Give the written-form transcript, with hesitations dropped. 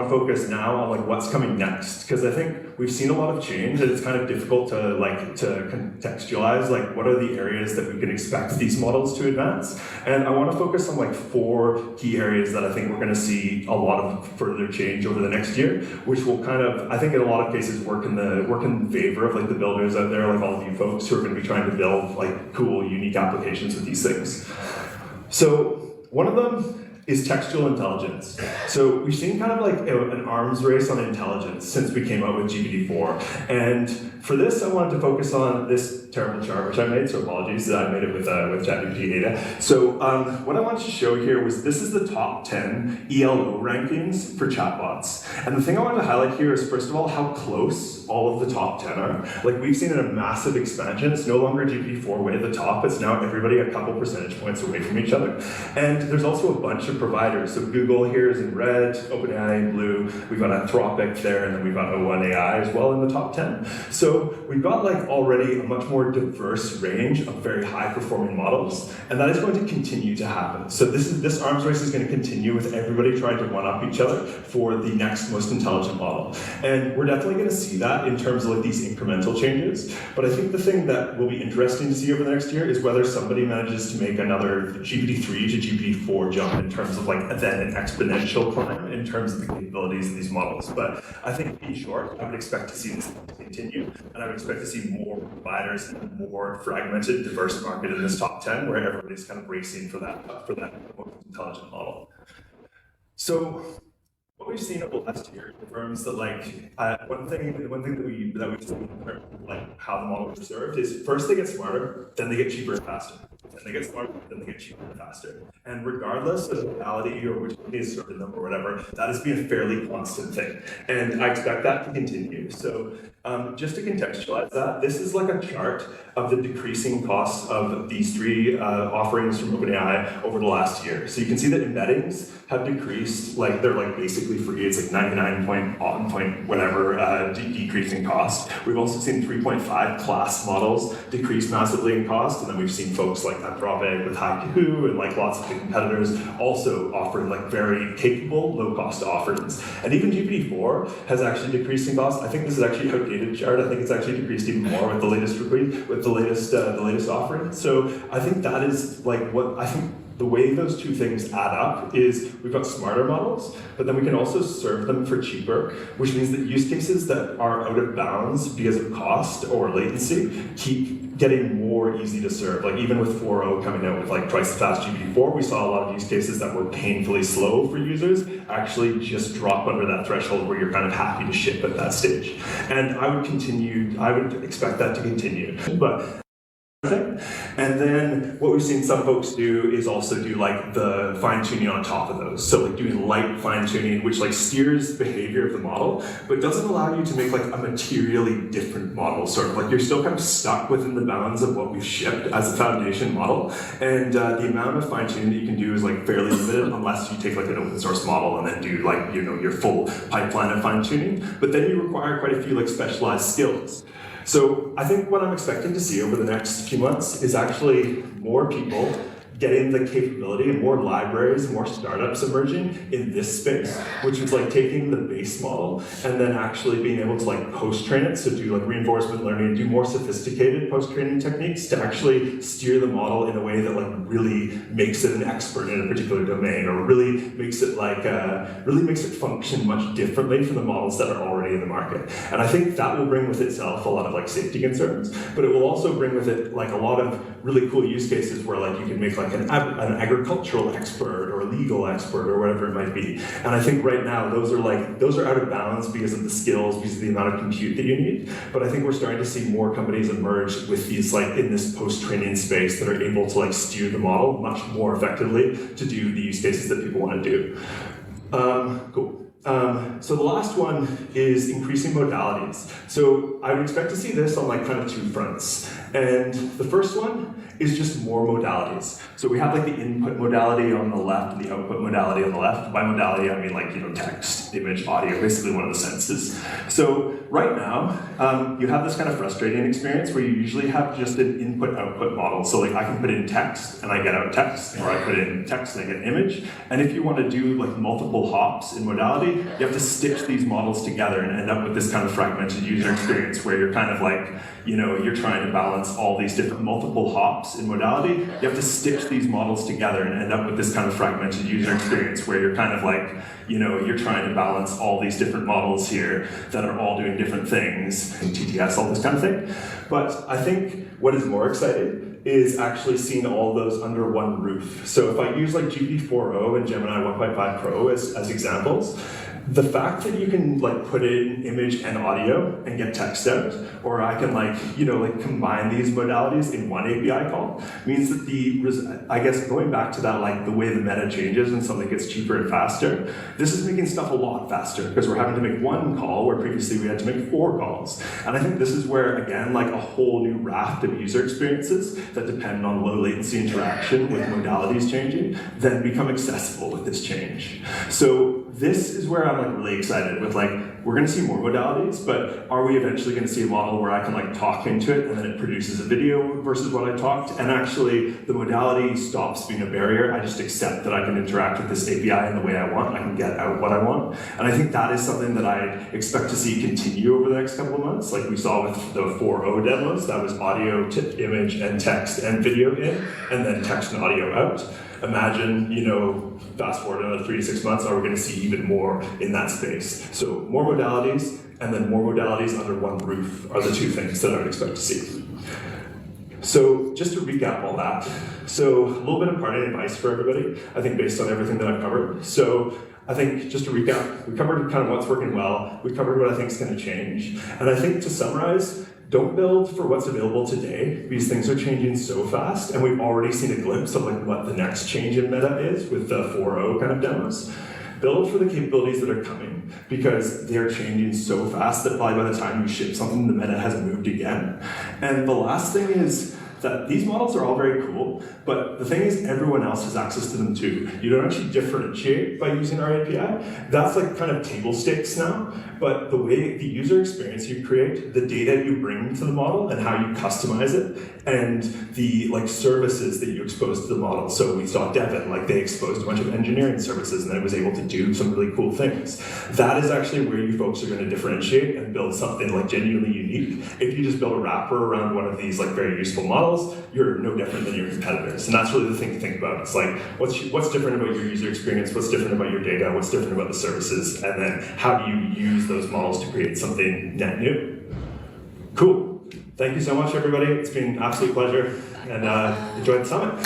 focus now on like what's coming next, because I think we've seen a lot of change and it's kind of difficult to contextualize like what are the areas that we can expect these models to advance. And I want to focus on like 4 key areas that I think we're going to see a lot of further change over the next year, which will kind of, I think in a lot of cases, work in favor of like the builders out there, like all of you folks who are going to be trying to build like cool, unique applications with these things. So one of them is textual intelligence. So we've seen kind of like an arms race on intelligence since we came out with GPT-4. And for this, I wanted to focus on this terrible chart, which I made, so apologies that I made it with ChatGPT data. So what I wanted to show here was this is the top 10 ELO rankings for chatbots. And the thing I wanted to highlight here is, first of all, how close all of the top 10 are. Like, we've seen a massive expansion. It's no longer GPT-4 way at the top. It's now everybody a couple percentage points away from each other. And there's also a bunch of providers. So Google here is in red, OpenAI in blue. We've got Anthropic there, and then we've got O1 AI as well in the top 10. So we've got like already a much more diverse range of very high performing models, and that is going to continue to happen. So this arms race is going to continue with everybody trying to one-up each other for the next most intelligent model. And we're definitely going to see that in terms of like these incremental changes. But I think the thing that will be interesting to see over the next year is whether somebody manages to make another GPT-3 to GPT-4 jump in terms of like then an exponential climb in terms of the capabilities of these models. But I think in short, I would expect to see this continue, and I would expect to see more providers and more fragmented, diverse market in this top 10 where everybody's kind of racing for that most intelligent model. So what we've seen over the last year confirms that like one thing that we've seen in terms of like how the models are served is first they get smarter, then they get cheaper and faster. Then they get smarter, then they get cheaper and faster. And regardless of the modality or which company is serving them or whatever, that has been a fairly constant thing. And I expect that to continue. So just to contextualize that, this is like a chart of the decreasing costs of these 3 offerings from OpenAI over the last year. So you can see that embeddings have decreased, like they're like basically free. It's like 99 point whatever decreasing cost. We've also seen 3.5 class models decrease massively in cost, and then we've seen folks like Anthropic with Haiku and like lots of big competitors also offering like very capable low-cost offerings. And even GPT-4 has actually decreased in cost. I think this is actually an outdated chart. I think it's actually decreased even more with the latest offering. So I think that is like what I think. The way those 2 things add up is we've got smarter models, but then we can also serve them for cheaper, which means that use cases that are out of bounds because of cost or latency keep getting more easy to serve. Like even with 4.0 coming out with like twice as fast GPT-4, we saw a lot of use cases that were painfully slow for users actually just drop under that threshold where you're kind of happy to ship at that stage. And I would expect that to continue. But and then what we've seen some folks do is also do like the fine-tuning on top of those. So like doing light fine-tuning, which like steers the behavior of the model, but doesn't allow you to make like a materially different model. Sort of like you're still kind of stuck within the bounds of what we've shipped as a foundation model. And the amount of fine-tuning that you can do is like fairly limited unless you take like an open source model and then do like, you know, your full pipeline of fine-tuning. But then you require quite a few like specialized skills. So I think what I'm expecting to see over the next few months is actually more people getting the capability and more libraries, more startups emerging in this space, which is like taking the base model and then actually being able to like post-train it, so do like reinforcement learning, do more sophisticated post-training techniques to actually steer the model in a way that like really makes it an expert in a particular domain, or really makes it like function much differently from the models that are already in the market. And I think that will bring with itself a lot of like safety concerns, but it will also bring with it like a lot of really cool use cases where like you can make like an agricultural expert or a legal expert or whatever it might be. And I think right now those are out of bounds because of the skills, because of the amount of compute that you need. But I think we're starting to see more companies emerge with these like in this post-training space that are able to like steer the model much more effectively to do the use cases that people want to do. Cool. So the last one is increasing modalities. So I would expect to see this on like kind of 2 fronts. And the first one is just more modalities. So we have like the input modality on the left and the output modality on the left. By modality, I mean like, you know, text, image, audio, basically one of the senses. So right now, you have this kind of frustrating experience where you usually have just an input-output model. So like I can put in text and I get out text, or I put in text and I get an image. And if you want to do like multiple hops in modality, modality, you have to stitch these models together and end up with this kind of fragmented user experience where you're kind of like, you're trying to balance all these different multiple hops in modality. You have to stitch these models together and end up with this kind of fragmented user experience where you're kind of like, you're trying to balance all these different models here that are all doing different things, in TTS, all this kind of thing. But I think what is more exciting is actually seeing all those under one roof. So if I use like GPT-4o and Gemini 1.5 Pro as examples, the fact that you can like put in image and audio and get text out, or I can combine these modalities in one API call, means that I guess going back to that, like the way the meta changes and something gets cheaper and faster, this is making stuff a lot faster because we're having to make one call where previously we had to make 4 calls. And I think this is where, again, like a whole new raft of user experiences that depend on low latency interaction with modalities changing then become accessible with this change. So this is where I'm like really excited with we're going to see more modalities, but are we eventually going to see a model where I can like talk into it and then it produces a video versus what I talked, and actually the modality stops being a barrier. I just accept that I can interact with this API in the way I want. I can get out what I want. And I think that is something that I expect to see continue over the next couple of months. Like we saw with the 4o demos, that was audio, image, and text and video in, and then text and audio out. Imagine, fast forward another 3 to 6 months, are we going to see even more in that space? So more modalities, and then more modalities under one roof are the two things that I would expect to see. So just to recap all that, so a little bit of parting advice for everybody, I think based on everything that I've covered. So I think just to recap, we covered kind of what's working well, we covered what I think is going to change, and I think to summarize, don't build for what's available today because things are changing so fast, and we've already seen a glimpse of like what the next change in meta is with the 4o kind of demos. Build for the capabilities that are coming because they're changing so fast that probably by the time you ship something, the meta has moved again. And the last thing is that these models are all very cool, but the thing is everyone else has access to them too. You don't actually differentiate by using our API. That's like kind of table stakes now, but the way the user experience you create, the data you bring to the model and how you customize it, and the like services that you expose to the model. So we saw Devin, like they exposed a bunch of engineering services and then it was able to do some really cool things. That is actually where you folks are going to differentiate and build something like genuinely unique. If you just build a wrapper around one of these like very useful models, you're no different than your competitors. And that's really the thing to think about. It's like, what's different about your user experience? What's different about your data? What's different about the services? And then how do you use those models to create something net new? Cool. Thank you so much, everybody. It's been an absolute pleasure, and enjoy the summit.